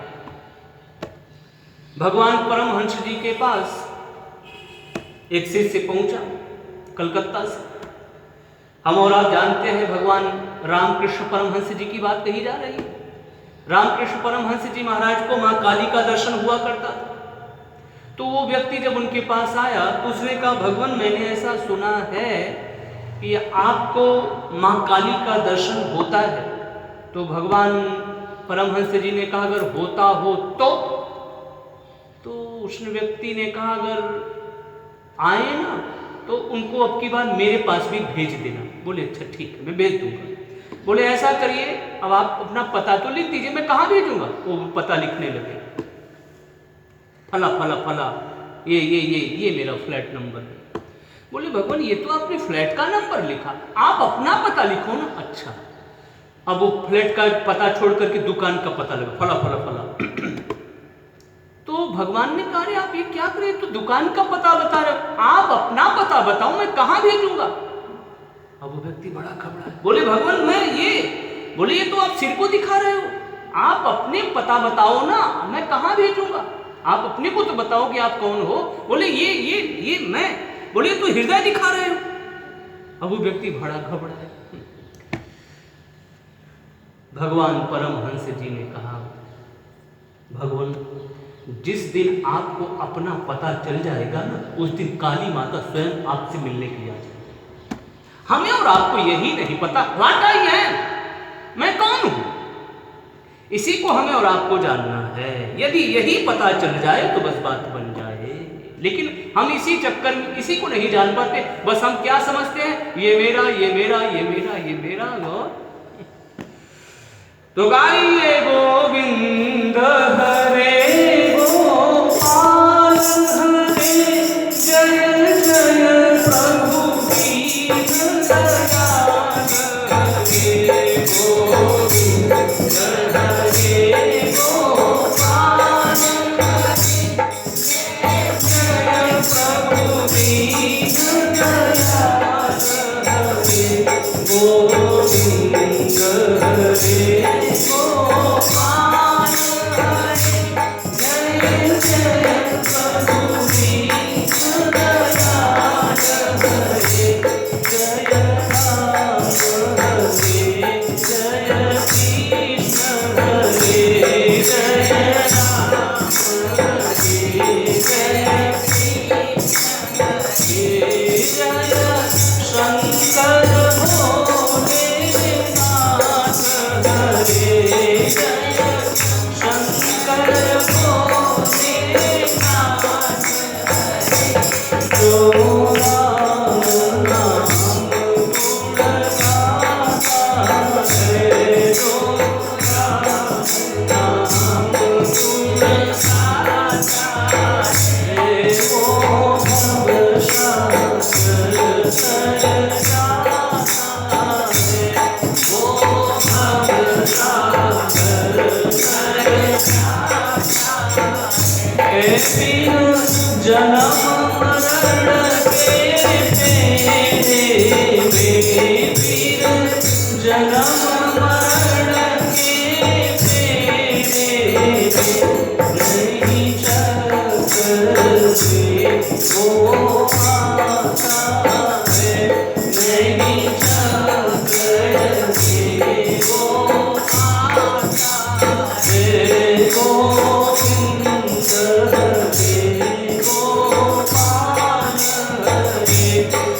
भगवान परमहंस जी के पास एक शिष्य पहुंचा कलकत्ता से। हम और आप जानते हैं भगवान रामकृष्ण परमहंस जी की बात कही जा रही है। रामकृष्ण परमहंस जी महाराज को मां काली का दर्शन हुआ करता था। तो वो व्यक्ति जब उनके पास आया तो उसने कहा भगवान मैंने ऐसा सुना है कि आपको मां काली का दर्शन होता है। तो भगवान परमहंस जी ने कहा अगर होता हो तो उस व्यक्ति ने कहा अगर आए ना तो उनको अब की बार मेरे पास भी भेज देना। बोले अच्छा ठीक है मैं भेज दूंगा। बोले ऐसा करिए अब आप अपना पता तो लिख दीजिए। मैं कहाँ भेजूंगा? वो पता लिखने लगे, फला फला फला ये मेरा फ्लैट नंबर है। बोले भगवान ये तो आपने फ्लैट का नंबर लिखा, आप अपना पता लिखो ना। अच्छा, अब वो फ्लैट का पता छोड़ करके दुकान का पता लगा, फला फला फला। तो भगवान ने कहा, अरे आप ये क्या करे, तो दुकान का पता बता रहे हो, आप अपना पता बताओ, मैं कहाँ भेजूंगा। अब वो व्यक्ति बड़ा घबरा, बोले भगवान मैं ये, बोले ये तो आप सिर को दिखा रहे हो, आप अपने पता बताओ ना, मैं कहाँ भेजूंगा, आप अपने को तो बताओ कि आप कौन हो। बोले ये मैं, बोले तो हृदय दिखा रहे हो। अब वो व्यक्ति बड़ा घबरा है। भगवान परमहंस जी ने कहा, भगवान जिस दिन आपको अपना पता चल जाएगा ना, उस दिन काली माता स्वयं आपसे मिलने के लिए आ जाएगी। हमें और आपको यही नहीं पता व्हाट आई एम, मैं कौन हूं, इसी को हमें और आपको जानना है। यदि यही पता चल जाए तो बस बात बन जाए, लेकिन हम इसी चक्कर में इसी को नहीं जान पाते। बस हम क्या समझते हैं, ये मेरा ये मेरा ये मेरा ये मेरा। तो गाइए गोविंद हरे गोपाल हरे, जय जय प्रभु दीन दयाल हरे गोविंद हरे गोपाल हरे, जय प्रभु दीन दयाल हरे गोविंद हरे गोपाल हरे, जय जय प्रभु दीन दयाल हरे, जय राम हरे, जय कृष्ण हरे, जय राम हरे, जय कृष्ण हरे, जय शंकर भोलेनाथ हरे, जय शंकर भोलेनाथ हरे, जो राम नाम गुण गाता है, जो राम नाम गुण गाता है, वो भव सागर तर जाता है, वो भव सागर तर जाता है। बिनु जन्म मरण के फेरे में, बिनु जन्म मरण के फेरे में, नहीं चक्कर से वो आता है, नहीं चक्कर से वो आता है, गोविंद हरे गोपाल हरे,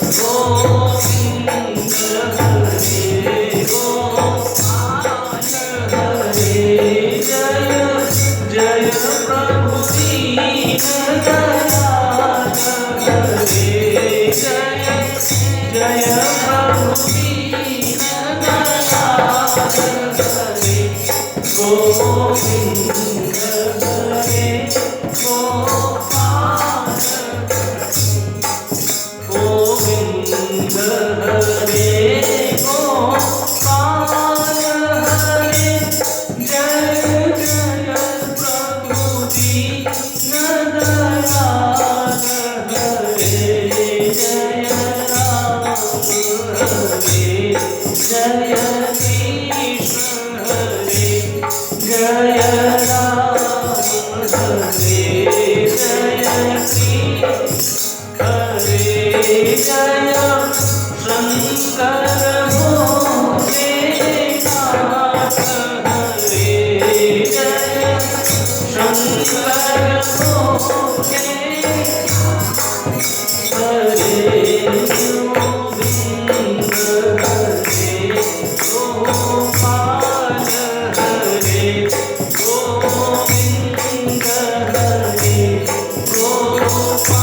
गोविंद हरे गोपाल हरे, जय जय प्रभु दीन दयाल हरे, जय जय प्रभु दीन दयाल हरे, गोविंद हरे गोपाल हरे, गोविंद हरे गोपाल हरे, जय जय प्रभु दीन दयाल हरे, जय राम हरे, जय कृष्ण हरे, जय राम हरे, जय कृष्ण हरे, जय शंकर भोलेनाथ हरे, जय शंकर भोलेनाथ हरे, गोविंद हरे गोपाल हरे, गोविंद हरे गोपाल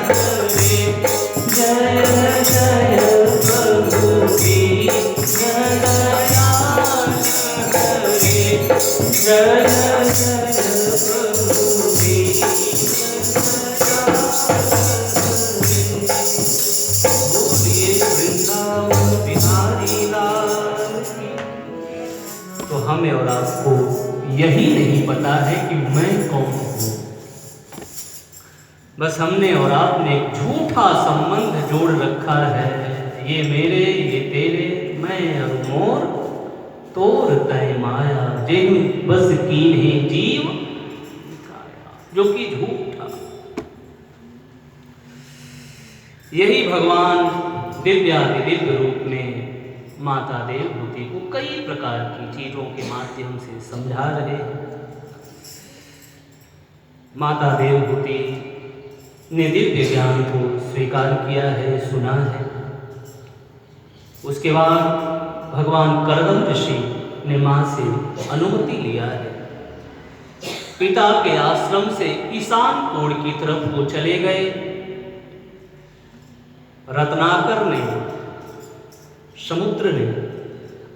हरे, जय जय प्रभु दीन दयाल हरे, जय जय प्रभु दीन बोलिए वृंदावन बिहारी लाल की। तो हमें और आपको यही नहीं पता है कि मैं कौन हूँ, बस हमने और आपने एक झूठा संबंध जोड़ रखा है, ये मेरे ये तेरे, मैं और मोर तोर तय माया, जेहु बस कीन्हे जीव काया, जो कि झूठा। यही भगवान दिव्य रूप में माता देवहूति को कई प्रकार की चीजों के माध्यम से समझा रहे हैं। माता देवहूति ने दिव्य ज्ञान को स्वीकार किया है, सुना है। उसके बाद भगवान करदम ऋषि ने मां से अनुमति लिया है। पिता के आश्रम से ईशान कोण की तरफ वो चले गए। रत्नाकर ने, समुद्र ने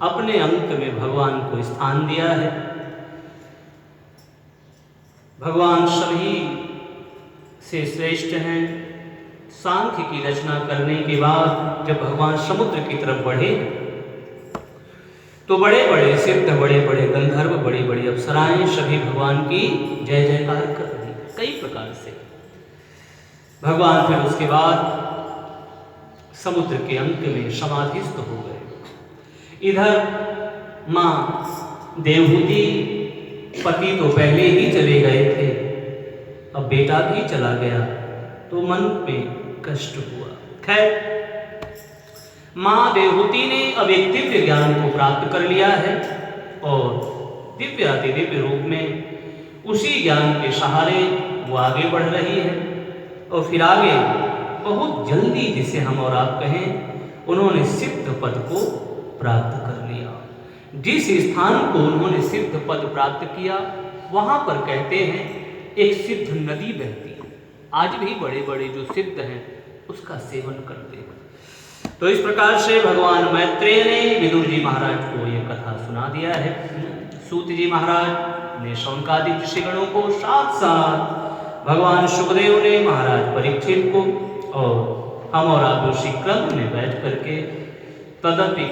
अपने अंक में भगवान को स्थान दिया है। भगवान सभी से श्रेष्ठ हैं। सांख्य की रचना करने के बाद जब भगवान समुद्र की तरफ बढ़े तो बड़े बड़े सिद्ध, बड़े बड़े गंधर्व, बड़ी बड़ी अप्सराएं सभी भगवान की जय जयकार कर रही कई प्रकार से। भगवान फिर उसके बाद समुद्र के अंक में समाधिस्थ हो गए। इधर मां देवहूति, पति तो पहले ही चले गए थे, अब बेटा भी चला गया तो मन में कष्ट हुआ। खैर, मां देवहूति ने अब एक दिव्य ज्ञान को प्राप्त कर लिया है और दिव्य अति दिव्य रूप में उसी ज्ञान के सहारे वो आगे बढ़ रही है। और फिर आगे बहुत जल्दी, जिसे हम और आप कहें, उन्होंने सिद्ध पद को प्राप्त कर लिया। जिस स्थान को उन्होंने सिद्ध पद प्राप्त किया वहां पर कहते हैं एक सिद्ध नदी बहती है। आज भी बड़े बड़े जो सिद्ध हैं उसका सेवन करते हैं। तो इस प्रकार से भगवान मैत्रेय ने विदुर जी महाराज को यह कथा सुना दिया है। सूत जी महाराज ने शौनकादि ऋषिगणों को, साथ साथ भगवान सुखदेव ने महाराज परीक्षित को, और हम और आप उसी क्रम में बैठ करके तदपि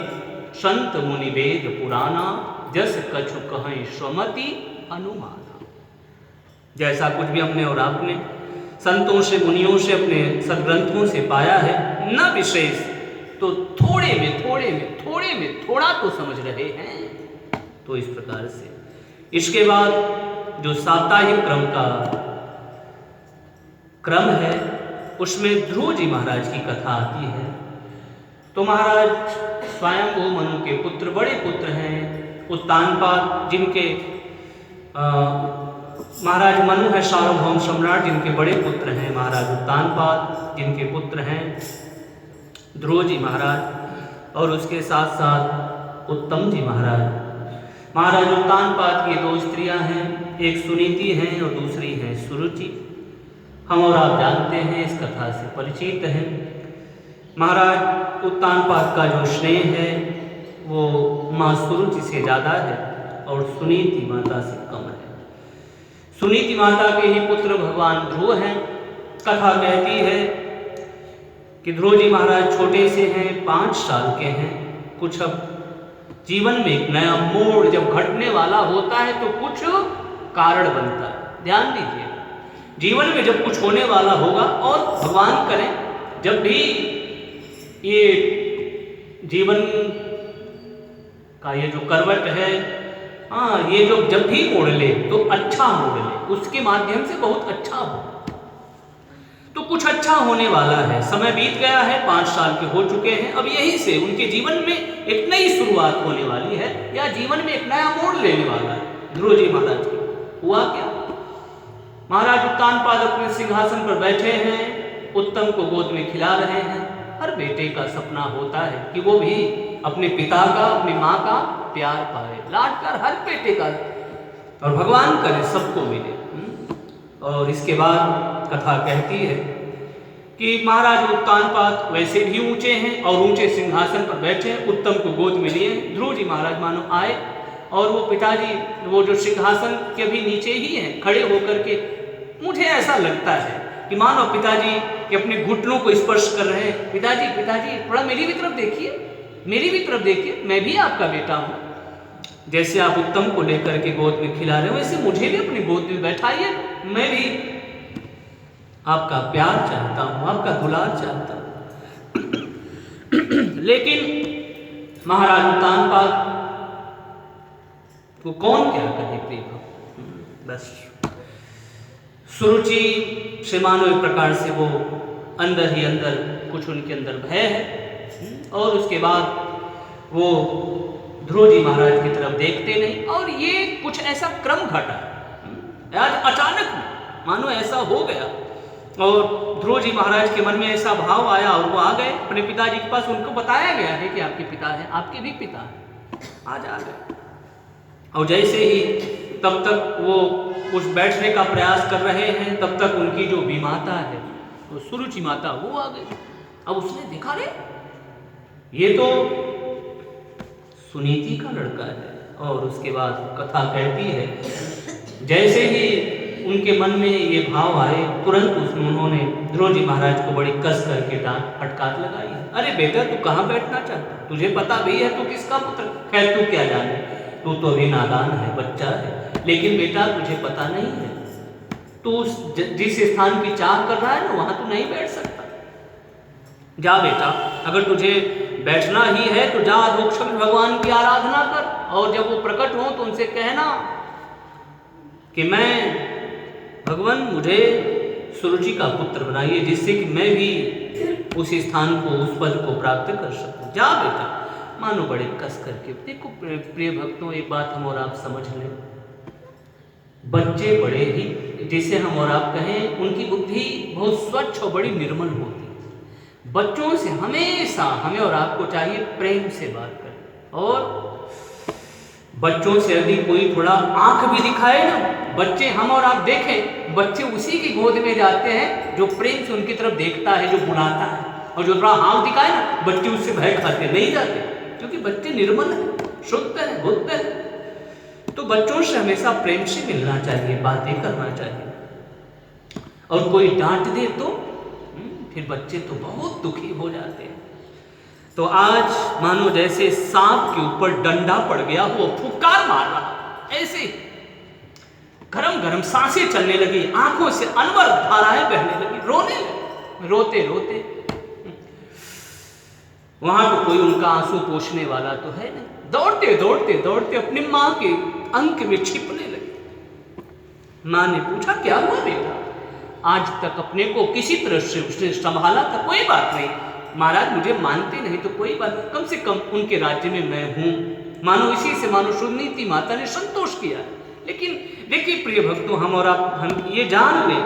संत मुनि वेद पुराना, जस कछु कहें स्वमति अनुमाना। जैसा कुछ भी हमने और आपने संतों से, मुनियों से, अपने सदग्रंथों से पाया है, न विशेष तो थोड़े में थोड़ा तो समझ रहे हैं। तो इस प्रकार से इसके बाद जो साप्ताहिक क्रम का क्रम है उसमें ध्रुव जी महाराज की कथा आती है। तो महाराज स्वयंभू मनु के पुत्र, बड़े पुत्र हैं उत्तानपाद, जिनके महाराज मनु है सार्वभौम सम्राट, जिनके बड़े पुत्र हैं महाराज उत्तानपाद, जिनके पुत्र हैं ध्रुव जी महाराज, और उसके साथ साथ उत्तम जी महाराज। महाराज उत्तानपाद की दो स्त्रियां हैं, एक सुनीति हैं और दूसरी हैं सुरुचि। हम और आप जानते हैं, इस कथा से परिचित हैं। महाराज उत्तानपाद का जो स्नेह है वो माँ सुरुचि से ज़्यादा है और सुनीति माता से कम है। सुनीति माता के ही पुत्र भगवान ध्रुव हैं। कथा कहती है कि ध्रुव जी महाराज छोटे से हैं, 5 साल के हैं। कुछ अब जीवन में एक नया मोड़ जब घटने वाला होता है तो कुछ कारण बनता है। ध्यान दीजिए, जीवन में जब कुछ होने वाला होगा, और भगवान करें जब भी ये जीवन का ये जो करवट है, ये जो जब भी मोड़ ले तो अच्छा मोड़ ले, उसके माध्यम से बहुत अच्छा हो। तो कुछ अच्छा होने वाला है। समय बीत गया है, 5 साल के हो चुके हैं। अब यहीं से उनके जीवन में एक नई शुरुआत होने वाली है, या जीवन में एक नया मोड़ लेने वाला है। ध्रुव जी महाराज की हुआ क्या? महाराज उत्तानपाद अपने सिंहासन पर बैठे हैं, उत्तम को गोद में खिला रहे हैं। हर बेटे का सपना होता है कि वो भी अपने पिता का, अपनी माँ का प्यार पाए, लाड कर हर बेटे का, और भगवान करे सबको मिले। और इसके बाद कथा कहती है कि महाराज उत्तानपाद वैसे भी ऊंचे हैं और ऊंचे सिंहासन पर बैठे हैं, उत्तम को गोद में लिए। ध्रुव जी महाराज मानो आए और वो पिताजी, वो जो सिंहासन के भी नीचे ही हैं, खड़े होकर के, मुझे ऐसा लगता है कि मानो पिताजी के अपने घुटनों को स्पर्श कर रहे हैं। पिताजी पिताजी थोड़ा मेरी भी तरफ देखिए, मेरी भी तरफ देखिए, मैं भी आपका बेटा हूँ। जैसे आप उत्तम को लेकर के गोद में खिला रहे हो, वैसे मुझे भी अपनी गोद में बैठाइए, मैं भी आपका प्यार चाहता हूँ, आपका दुलार चाहता हूँ। लेकिन महाराज उत्तानपाद को कौन क्या कहे प्रिय भक्त, बस सुरुचि से मानो एक प्रकार से वो अंदर ही अंदर कुछ उनके अंदर भय है, और उसके बाद वो ध्रुव जी महाराज की तरफ देखते नहीं। और ये कुछ ऐसा क्रम घटा आज अचानक मानो ऐसा हो गया, और ध्रुव जी महाराज के मन में ऐसा भाव आया और वो आ गए अपने पिताजी के पास। उनको बताया गया है कि आपके पिता हैं, आपके भी पिता हैं, आज आ गए। और जैसे ही तब तक वो उस बैठने का प्रयास कर रहे हैं, तब तक उनकी जो विमाता है वो सुरुचि माता वो आ गई। अब उसने देखा रे ये तो सुनीति का लड़का है। और उसके बाद कथा कहती है जैसे ही उनके मन में ये भाव आए, तुरंत उन्होंने ध्रुव जी महाराज को बड़ी कस करके डांट फटकार लगाई। अरे बेटा तू कहाँ बैठना चाहता, तुझे पता भी है तू किसका पुत्र, खैर तू क्या जाने, तू तो अभी नादान है, बच्चा है, लेकिन बेटा तुझे पता नहीं है, तू जिस स्थान की चाह कर रहा है ना वहां तू नहीं बैठ सकता। जा बेटा, अगर तुझे बैठना ही है तो जा अधोक्षज भगवान की आराधना कर, और जब वो प्रकट हो तो उनसे कहना कि मैं भगवान मुझे सुरुचि का पुत्र बनाइए, जिससे कि मैं भी उस स्थान को, उस पद को प्राप्त कर सकूं। जा बेटा, मानो बड़े कस करके। देखो प्रिय भक्तों, एक बात हम और आप समझ लें, बच्चे बड़े ही, जिसे हम और आप कहें, उनकी बुद्धि बहुत स्वच्छ और बड़ी निर्मल होती है। बच्चों से हमेशा हमें और आपको चाहिए प्रेम से बात करें, और बच्चों से यदि कोई थोड़ा आंख भी दिखाए ना, बच्चे हम और आप देखें, बच्चे उसी की गोद में जाते हैं जो प्रेम से उनकी तरफ देखता है, जो बुलाता है। और जो थोड़ा आंख दिखाए ना, बच्चे उससे भय खाते नहीं जाते, क्योंकि बच्चे निर्मल हैं, शुद्ध हैं, बुद्ध हैं। तो बच्चों से हमेशा प्रेम से मिलना चाहिए, बातें करना चाहिए। और कोई डांट दे तो फिर बच्चे तो बहुत दुखी हो जाते हैं। तो आज मानो जैसे सांप के ऊपर डंडा पड़ गया, वो फुफकार मार रहा, ऐसे गरम गरम सांसें चलने लगी, आंखों से अनवर धाराएं बहने लगी, रोने लगे, रोते रोते। वहां तो कोई उनका आंसू पोंछने वाला तो है नहीं, दौड़ते दौड़ते दौड़ते अपनी माँ के अंक में छिपने लगे। माँ ने पूछा क्या हुआ बेटा, आज तक अपने को किसी तरह से उसने संभाला था, कोई बात नहीं महाराज, मुझे मानते नहीं तो कोई बात, कम से कम उनके राज्य में मैं हूं, मानो इसी से मानो सुनीति माता ने संतोष किया। लेकिन देखिए प्रिय भक्तों, हम और आप हम ये जान लें,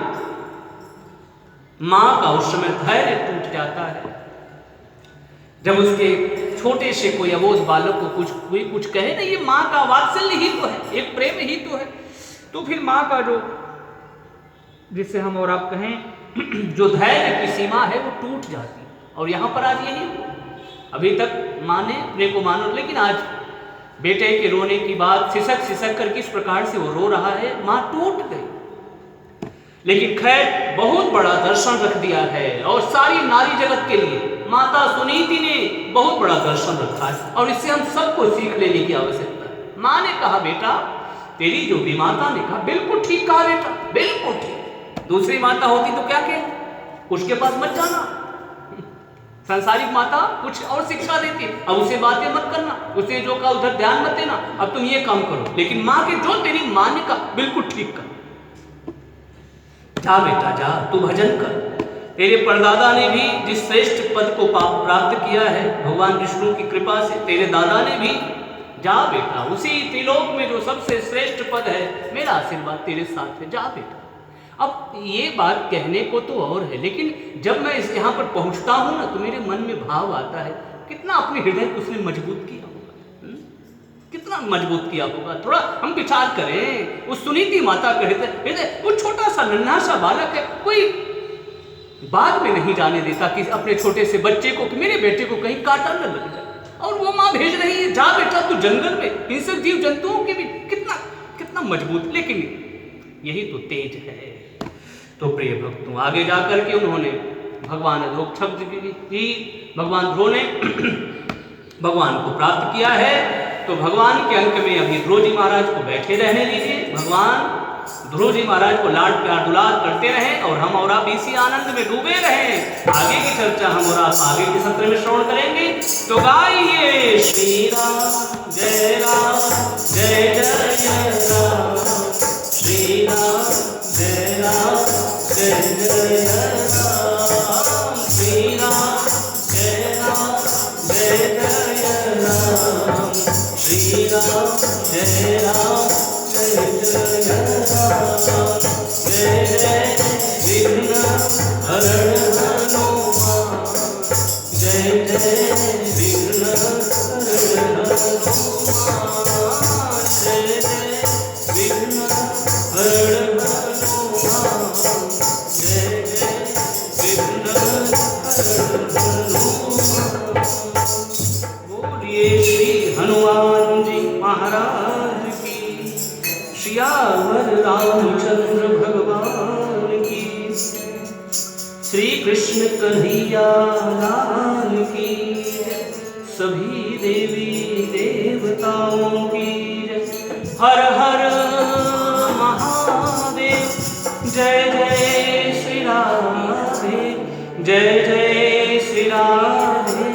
माँ का उस समय धैर्य टूट जाता है जब उसके छोटे से कोई अबोध बालक को कोई कुछ कहे ना, ये माँ का वात्सल्य ही तो है, एक प्रेम ही तो है। तो फिर माँ का जो, जिसे हम और आप कहें, जो धैर्य की सीमा है वो टूट जाती है। और यहाँ पर आज यही हुआ, अभी तक माँ ने अपने को मानो, लेकिन आज बेटे के रोने की बात सिसक सिसक कर किस प्रकार से वो रो रहा है, माँ टूट गई। लेकिन खैर बहुत बड़ा दर्शन रख दिया है, और सारी नारी जगत के लिए माता सुनीति ने बहुत बड़ा दर्शन रखा है, और इससे हम सबको सीख लेने की आवश्यकता है। माँ ने कहा बेटा, तेरी जो भी माता ने कहा बिल्कुल ठीक कहा बेटा, बिल्कुल ठीक। दूसरी माता होती तो क्या कहती, उसके पास मत जाना, संसारिक माता कुछ और शिक्षा देती, अब उसे बातें मत करना, उसे जो कहा उधर ध्यान मत देना, अब तुम ये काम करो। लेकिन माँ के जो तेरी माँ ने कहा बिल्कुल ठीक कर, जा बेटा जा, तू भजन कर। तेरे परदादा ने भी जिस श्रेष्ठ पद को प्राप्त किया है भगवान विष्णु की कृपा से, तेरे दादा ने भी, जा बेटा, उसी त्रिलोक में जो सबसे श्रेष्ठ पद है, मेरा आशीर्वाद तेरे साथ है, जा बेटा। अब ये बात कहने को तो और है, लेकिन जब मैं इस यहाँ पर पहुँचता हूँ ना, तो मेरे मन में भाव आता है, कितना अपने हृदय को उसने मजबूत किया होगा, कितना मजबूत किया होगा। थोड़ा हम विचार करें, उस सुनीति माता का हृदय, वो छोटा सा नन्हा सा बालक है, कोई बाद में नहीं जाने देता कि अपने छोटे से बच्चे को, कि मेरे बेटे को कहीं कांटा न लग जाए, और वो माँ भेज रही है, जा बेटा तू जंगल में हिंसक जीव जंतुओं के भी, कितना कितना मजबूत। लेकिन यही तो तेज है। तो प्रिय भक्तों, आगे जाकर के उन्होंने भगवान अधोक्षज की, भगवान ध्रुव ने भगवान को प्राप्त किया है। तो भगवान के अंक में अभी ध्रुव जी महाराज को बैठे रहने दीजिए, भगवान ध्रुव जी महाराज को लाड प्यार दुलार करते रहें और हम और आप इसी आनंद में डूबे रहें। आगे की चर्चा हम और आप आगे के सत्र में श्रवण करेंगे। तो गाइए श्री राम जय जय राम, श्री राम जय जय राम, श्री राम जय जय राम, श्री राम जय राम जय जय राम, जय जय विघ्न हरण हनुमान, जय जय विघ्न हरण हनुमान, जय जय विघ्न हरण हनुमान, जय जय विघ्न हरण हनुमान। बोलिए श्री हनुमान जी महाराज की, श्यावर रामचंद्र भगवान की, श्री कृष्ण कन्हैया लाल की, सभी देवी देवताओं की। हर हर महादेव, जय जय श्री राधे, जय जय श्री राधे,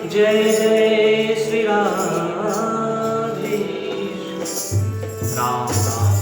जय जय श्री राधे। राम राम।